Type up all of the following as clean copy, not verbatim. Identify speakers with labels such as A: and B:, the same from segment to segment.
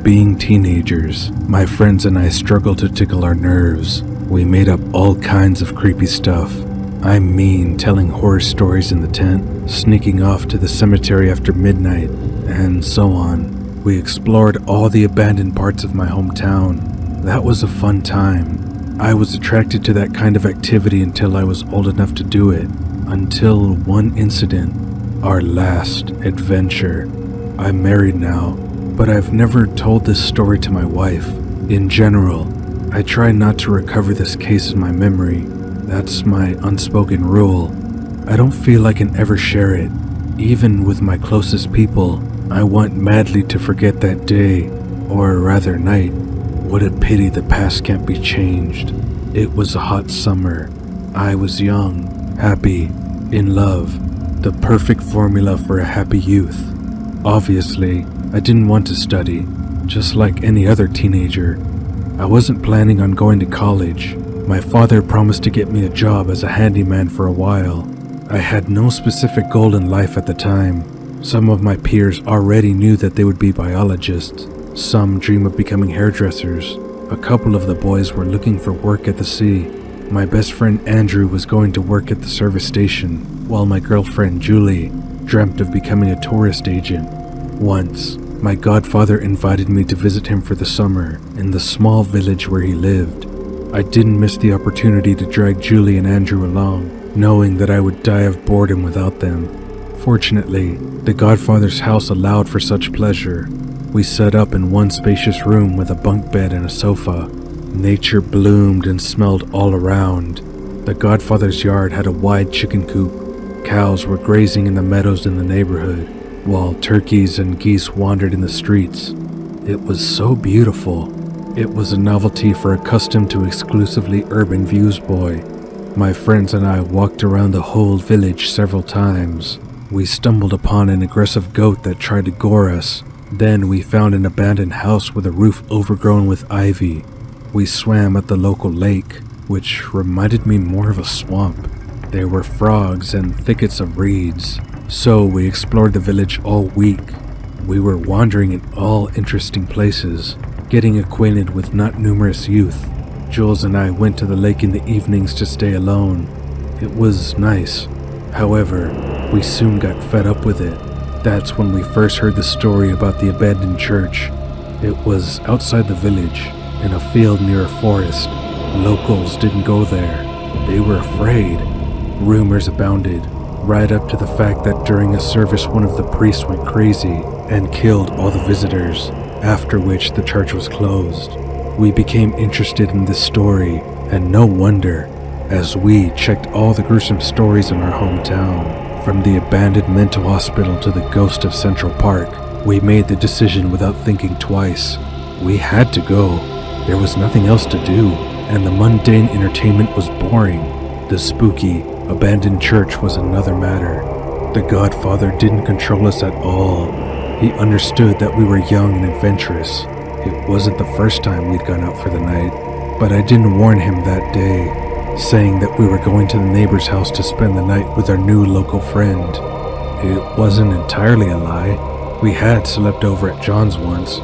A: Being teenagers, my friends and I struggled to tickle our nerves. We made up all kinds of creepy stuff. I mean, telling horror stories in the tent, sneaking off to the cemetery after midnight, and so on. We explored all the abandoned parts of my hometown. That was a fun time. I was attracted to that kind of activity until I was old enough to do it. Until one incident, our last adventure. I'm married now, but I've never told this story to my wife. In general, I try not to recover this case in my memory. That's my unspoken rule. I don't feel I can ever share it. Even with my closest people, I want madly to forget that day, or rather night. What a pity the past can't be changed. It was a hot summer. I was young, happy, in love. The perfect formula for a happy youth. Obviously, I didn't want to study, just like any other teenager. I wasn't planning on going to college. My father promised to get me a job as a handyman for a while. I had no specific goal in life at the time. Some of my peers already knew that they would be biologists. Some dream of becoming hairdressers. A couple of the boys were looking for work at the sea. My best friend Andrew was going to work at the service station, while my girlfriend Julie dreamt of becoming a tourist agent. Once, my godfather invited me to visit him for the summer in the small village where he lived. I didn't miss the opportunity to drag Julie and Andrew along, knowing that I would die of boredom without them. Fortunately, the godfather's house allowed for such pleasure. We set up in one spacious room with a bunk bed and a sofa. Nature bloomed and smelled all around. The godfather's yard had a wide chicken coop. Cows were grazing in the meadows in the neighborhood, while turkeys and geese wandered in the streets. It was so beautiful. It was a novelty for a accustomed to exclusively urban views boy. My friends and I walked around the whole village several times. We stumbled upon an aggressive goat that tried to gore us. Then we found an abandoned house with a roof overgrown with ivy. We swam at the local lake, which reminded me more of a swamp. There were frogs and thickets of reeds. So we explored the village all week. We were wandering in all interesting places, getting acquainted with not numerous youth. Jules and I went to the lake in the evenings to stay alone. It was nice. However, we soon got fed up with it. That's when we first heard the story about the abandoned church. It was outside the village, in a field near a forest. Locals didn't go there. They were afraid. Rumors abounded, right up to the fact that during a service one of the priests went crazy and killed all the visitors, after which the church was closed. We became interested in this story, and no wonder, as we checked all the gruesome stories in our hometown. From the abandoned mental hospital to the ghost of Central Park, we made the decision without thinking twice. We had to go. There was nothing else to do, and the mundane entertainment was boring. The spooky, abandoned church was another matter. The Godfather didn't control us at all. He understood that we were young and adventurous. It wasn't the first time we'd gone out for the night, but I didn't warn him that day, saying that we were going to the neighbor's house to spend the night with our new local friend. It wasn't entirely a lie. We had slept over at John's once,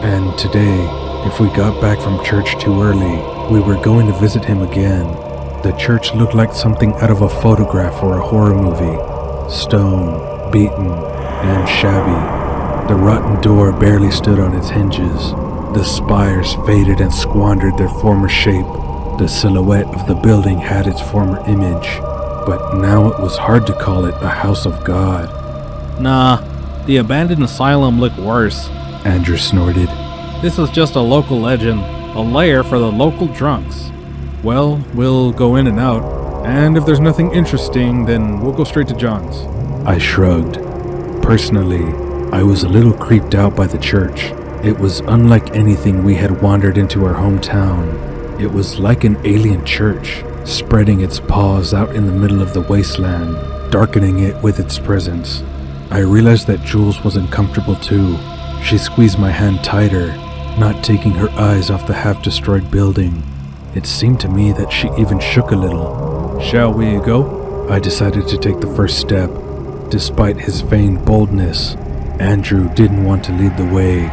A: and today, if we got back from church too early, we were going to visit him again. The church looked like something out of a photograph or a horror movie. Stone, beaten, and shabby. The rotten door barely stood on its hinges. The spires faded and squandered their former shape. The silhouette of the building had its former image, but now it was hard to call it a house of God.
B: Nah, the abandoned asylum looked worse,
A: Andrew snorted.
B: This is just a local legend, a lair for the local drunks. Well, we'll go in and out, and if there's nothing interesting, then we'll go straight to John's.
A: I shrugged. Personally, I was a little creeped out by the church. It was unlike anything we had wandered into our hometown. It was like an alien church, spreading its paws out in the middle of the wasteland, darkening it with its presence. I realized that Jules was uncomfortable too. She squeezed my hand tighter, not taking her eyes off the half-destroyed building. It seemed to me that she even shook a little.
B: Shall we go?
A: I decided to take the first step. Despite his feigned boldness, Andrew didn't want to lead the way.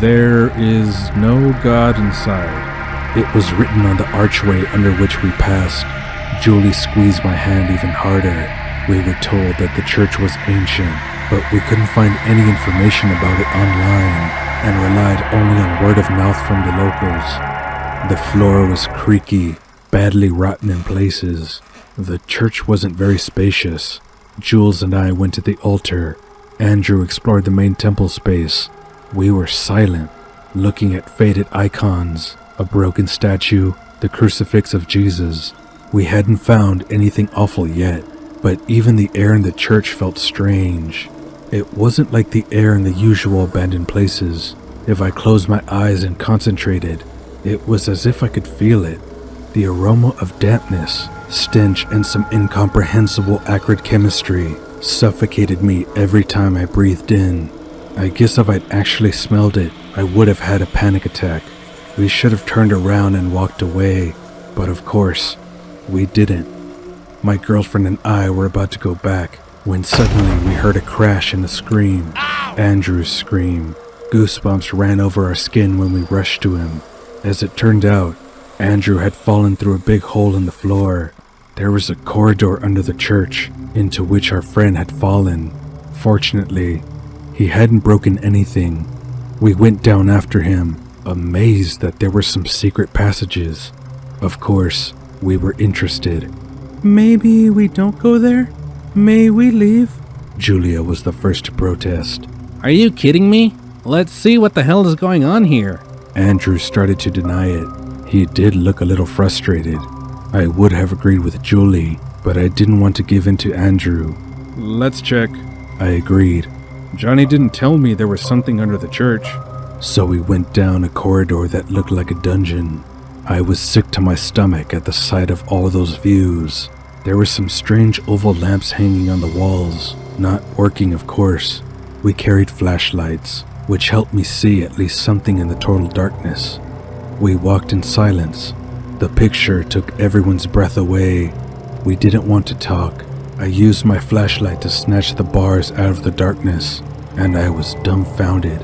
B: There is no God inside.
A: It was written on the archway under which we passed. Julie squeezed my hand even harder. We were told that the church was ancient, but we couldn't find any information about it online and relied only on word of mouth from the locals. The floor was creaky, badly rotten in places. The church wasn't very spacious. Jules and I went to the altar. Andrew explored the main temple space. We were silent, looking at faded icons, a broken statue, the crucifix of Jesus. We hadn't found anything awful yet, but even the air in the church felt strange. It wasn't like the air in the usual abandoned places. If I closed my eyes and concentrated, it was as if I could feel it. The aroma of dampness, stench, and some incomprehensible acrid chemistry suffocated me every time I breathed in. I guess if I'd actually smelled it, I would have had a panic attack. We should have turned around and walked away, but of course, we didn't. My girlfriend and I were about to go back when suddenly we heard a crash and a scream. Andrew's scream. Goosebumps ran over our skin when we rushed to him. As it turned out, Andrew had fallen through a big hole in the floor. There was a corridor under the church into which our friend had fallen. Fortunately, he hadn't broken anything. We went down after him, amazed that there were some secret passages. Of course, we were interested.
B: Maybe we don't go there? May we leave?
A: Julia was the first to protest.
B: Are you kidding me? Let's see what the hell is going on here.
A: Andrew started to deny it. He did look a little frustrated. I would have agreed with Julie, but I didn't want to give in to Andrew.
B: Let's check.
A: I agreed.
B: Johnny didn't tell me there was something under the church.
A: So we went down a corridor that looked like a dungeon. I was sick to my stomach at the sight of all those views. There were some strange oval lamps hanging on the walls, not working of course. We carried flashlights, which helped me see at least something in the total darkness. We walked in silence. The picture took everyone's breath away. We didn't want to talk. I used my flashlight to snatch the bars out of the darkness, and I was dumbfounded.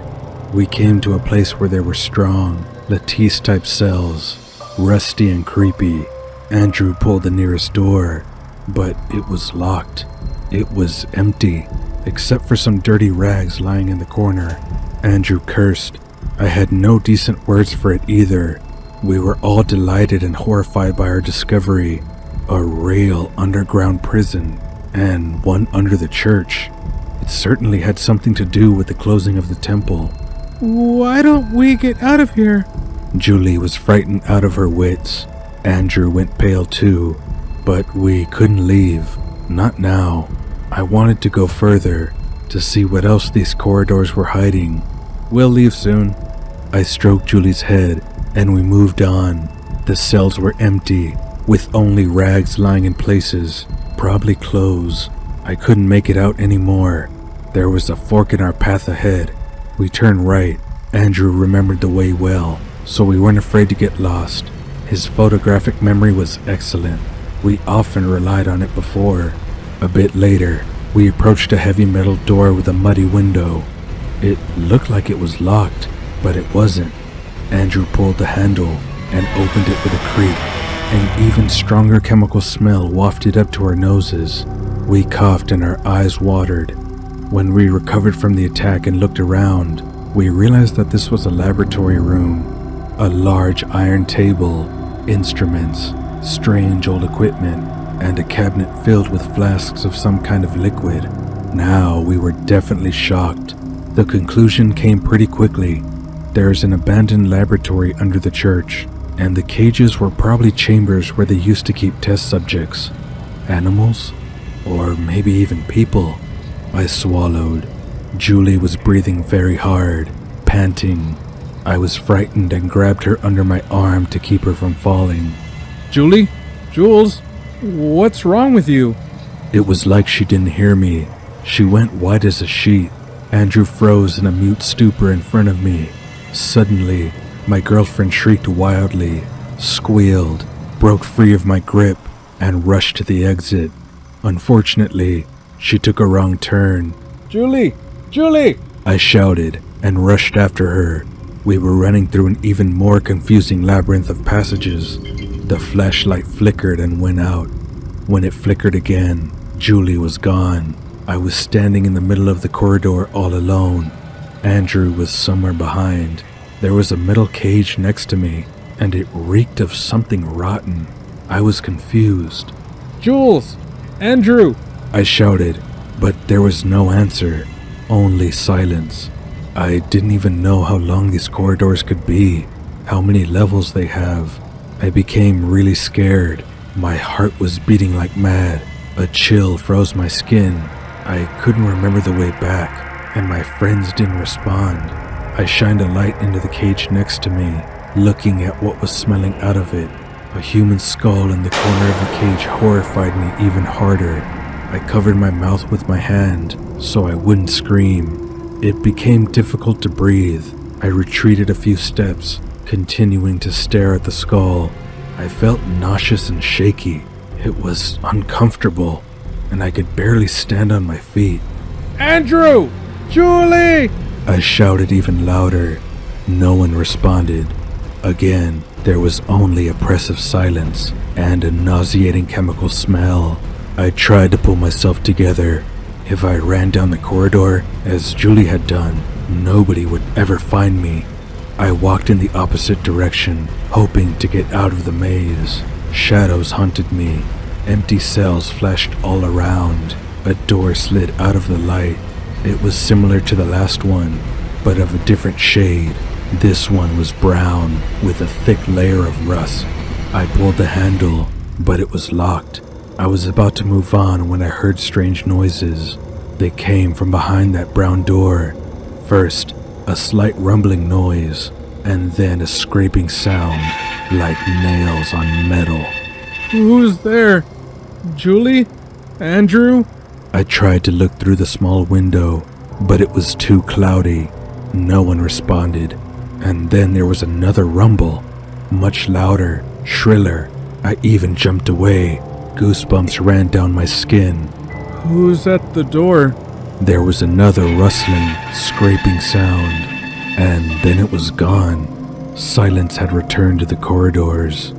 A: We came to a place where there were strong, lattice-type cells, rusty and creepy. Andrew pulled the nearest door, but it was locked. It was empty, except for some dirty rags lying in the corner. Andrew cursed. I had no decent words for it either. We were all delighted and horrified by our discovery. A real underground prison, and one under the church. It certainly had something to do with the closing of the temple.
B: Why don't we get out of here?
A: Julie was frightened out of her wits. Andrew went pale too, but we couldn't leave. Not now. I wanted to go further, to see what else these corridors were hiding.
B: We'll leave soon.
A: I stroked Julie's head, and we moved on. The cells were empty, with only rags lying in places, probably clothes. I couldn't make it out anymore. There was a fork in our path ahead. We turned right. Andrew remembered the way well, so we weren't afraid to get lost. His photographic memory was excellent. We often relied on it before. A bit later, we approached a heavy metal door with a muddy window. It looked like it was locked, but it wasn't. Andrew pulled the handle and opened it with a creak. An even stronger chemical smell wafted up to our noses. We coughed and our eyes watered. When we recovered from the attack and looked around, we realized that this was a laboratory room. A large iron table, instruments, strange old equipment, and a cabinet filled with flasks of some kind of liquid. Now we were definitely shocked. The conclusion came pretty quickly. There's an abandoned laboratory under the church, and the cages were probably chambers where they used to keep test subjects. Animals? Or maybe even people. I swallowed. Julie was breathing very hard, panting. I was frightened and grabbed her under my arm to keep her from falling.
B: Julie? Jules, what's wrong with you?
A: It was like she didn't hear me. She went white as a sheet. Andrew froze in a mute stupor in front of me. Suddenly, my girlfriend shrieked wildly, squealed, broke free of my grip, and rushed to the exit. Unfortunately, she took a wrong turn.
B: Julie! Julie!
A: I shouted and rushed after her. We were running through an even more confusing labyrinth of passages. The flashlight flickered and went out. When it flickered again, Julie was gone. I was standing in the middle of the corridor all alone. Andrew was somewhere behind. There was a metal cage next to me, and it reeked of something rotten. I was confused.
B: Jules! Andrew!
A: I shouted, but there was no answer, only silence. I didn't even know how long these corridors could be, how many levels they have. I became really scared. My heart was beating like mad. A chill froze my skin. I couldn't remember the way back, and my friends didn't respond. I shined a light into the cage next to me, looking at what was smelling out of it. A human skull in the corner of the cage horrified me even harder. I covered my mouth with my hand so I wouldn't scream. It became difficult to breathe. I retreated a few steps, continuing to stare at the skull. I felt nauseous and shaky. It was uncomfortable, and I could barely stand on my feet.
B: Andrew! Julie!
A: I shouted even louder. No one responded. Again, there was only oppressive silence and a nauseating chemical smell. I tried to pull myself together. If I ran down the corridor, as Julie had done, nobody would ever find me. I walked in the opposite direction, hoping to get out of the maze. Shadows haunted me. Empty cells flashed all around. A door slid out of the light. It was similar to the last one, but of a different shade. This one was brown, with a thick layer of rust. I pulled the handle, but it was locked. I was about to move on when I heard strange noises. They came from behind that brown door. First, a slight rumbling noise, and then a scraping sound, like nails on metal.
B: Who's there? Julie? Andrew?
A: I tried to look through the small window, but it was too cloudy. No one responded. And then there was another rumble, much louder, shriller. I even jumped away. Goosebumps ran down my skin.
B: Who's at the door?
A: There was another rustling, scraping sound, and then it was gone. Silence had returned to the corridors.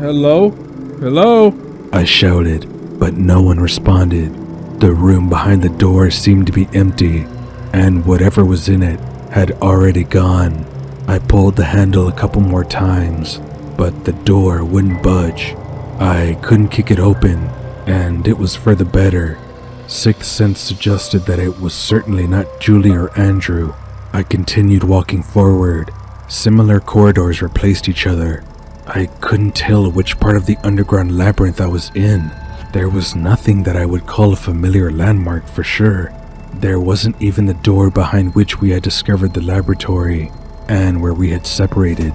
B: Hello? Hello?
A: I shouted, but no one responded. The room behind the door seemed to be empty, and whatever was in it had already gone. I pulled the handle a couple more times, but the door wouldn't budge. I couldn't kick it open, and it was for the better. Sixth sense suggested that it was certainly not Julie or Andrew. I continued walking forward. Similar corridors replaced each other. I couldn't tell which part of the underground labyrinth I was in. There was nothing that I would call a familiar landmark for sure. There wasn't even the door behind which we had discovered the laboratory, and where we had separated.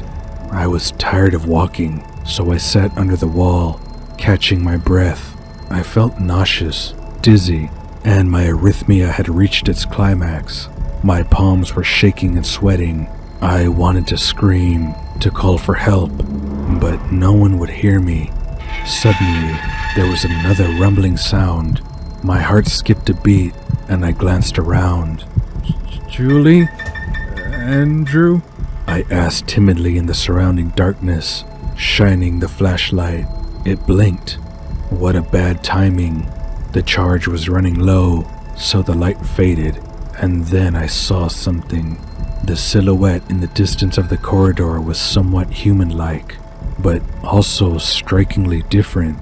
A: I was tired of walking, so I sat under the wall, catching my breath. I felt nauseous, dizzy, and my arrhythmia had reached its climax. My palms were shaking and sweating. I wanted to scream, to call for help, but no one would hear me. Suddenly, there was another rumbling sound. My heart skipped a beat, and I glanced around.
B: Julie? Andrew?
A: I asked timidly in the surrounding darkness, shining the flashlight. It blinked. What a bad timing. The charge was running low, so the light faded, and then I saw something. The silhouette in the distance of the corridor was somewhat human-like, but also strikingly different.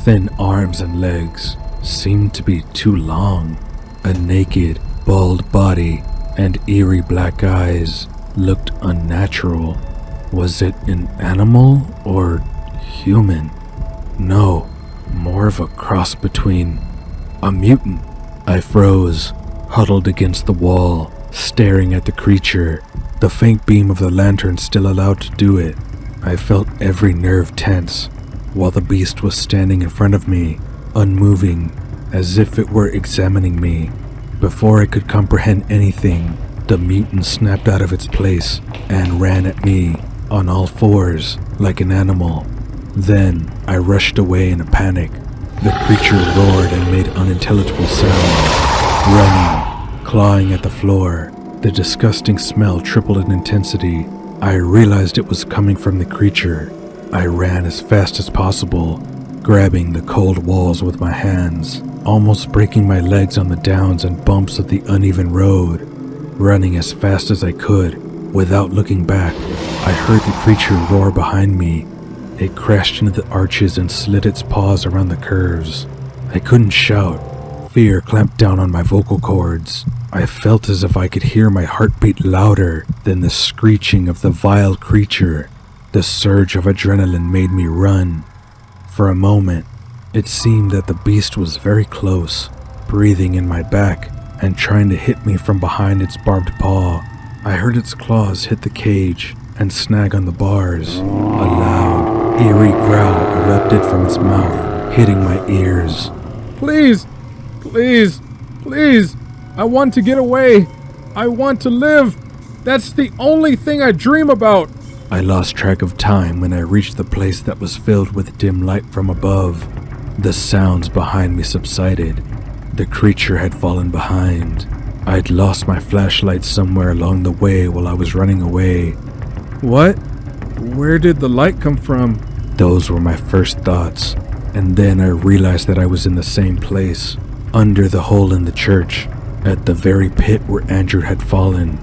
A: Thin arms and legs seemed to be too long. A naked, bald body and eerie black eyes looked unnatural. Was it an animal or human? No, more of a cross between a mutant. I froze, huddled against the wall, staring at the creature. The faint beam of the lantern still allowed to do it. I felt every nerve tense. while the beast was standing in front of me, unmoving, as if it were examining me. Before I could comprehend anything, the mutant snapped out of its place and ran at me on all fours like an animal. Then I rushed away in a panic. The creature roared and made unintelligible sounds, running, clawing at the floor. The disgusting smell tripled in intensity. I realized it was coming from the creature. I ran as fast as possible, grabbing the cold walls with my hands, almost breaking my legs on the downs and bumps of the uneven road. Running as fast as I could, without looking back, I heard the creature roar behind me. It crashed into the arches and slid its paws around the curves. I couldn't shout. Fear clamped down on my vocal cords. I felt as if I could hear my heartbeat louder than the screeching of the vile creature. The surge of adrenaline made me run. For a moment, it seemed that the beast was very close, breathing in my back and trying to hit me from behind its barbed paw. I heard its claws hit the cage and snag on the bars. A loud, eerie growl erupted from its mouth, hitting my ears.
B: Please, please, please, I want to get away. I want to live. That's the only thing I dream about.
A: I lost track of time when I reached the place that was filled with dim light from above. The sounds behind me subsided. The creature had fallen behind. I'd lost my flashlight somewhere along the way while I was running away.
B: What? Where did the light come from?
A: Those were my first thoughts, and then I realized that I was in the same place, under the hole in the church, at the very pit where Andrew had fallen.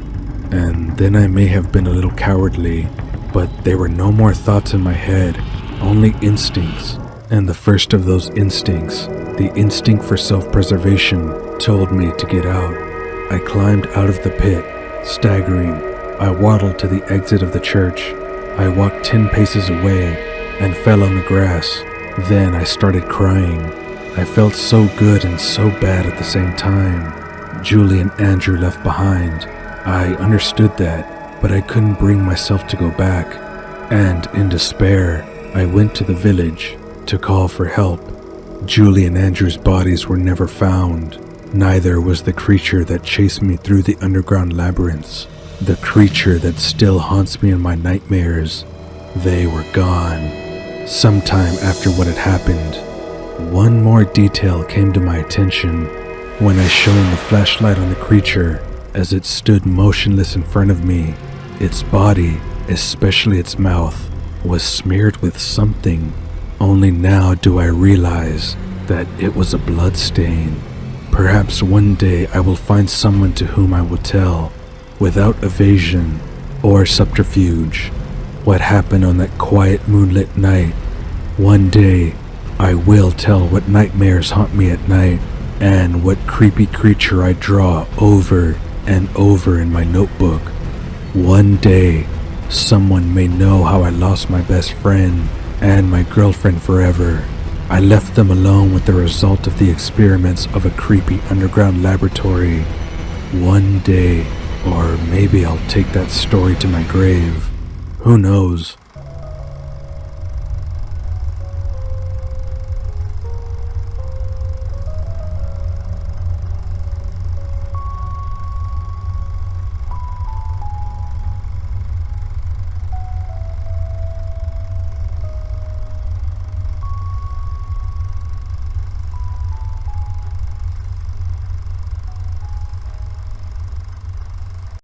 A: And then I may have been a little cowardly, but there were no more thoughts in my head, only instincts. And the first of those instincts, the instinct for self-preservation, told me to get out. I climbed out of the pit, staggering. I waddled to the exit of the church. I walked 10 paces away and fell on the grass. Then I started crying. I felt so good and so bad at the same time. Julie and Andrew left behind. I understood that, but I couldn't bring myself to go back. And in despair, I went to the village to call for help. Julie and Andrew's bodies were never found. Neither was the creature that chased me through the underground labyrinths. The creature that still haunts me in my nightmares. They were gone. Sometime after what had happened, one more detail came to my attention. When I shone the flashlight on the creature as it stood motionless in front of me, its body, especially its mouth, was smeared with something. Only now do I realize that it was a blood stain. Perhaps one day I will find someone to whom I will tell, without evasion or subterfuge, what happened on that quiet moonlit night. One day, I will tell what nightmares haunt me at night, and what creepy creature I draw over and over in my notebook. One day, someone may know how I lost my best friend and my girlfriend forever. I left them alone with the result of the experiments of a creepy underground laboratory. One day, or maybe I'll take that story to my grave. Who knows?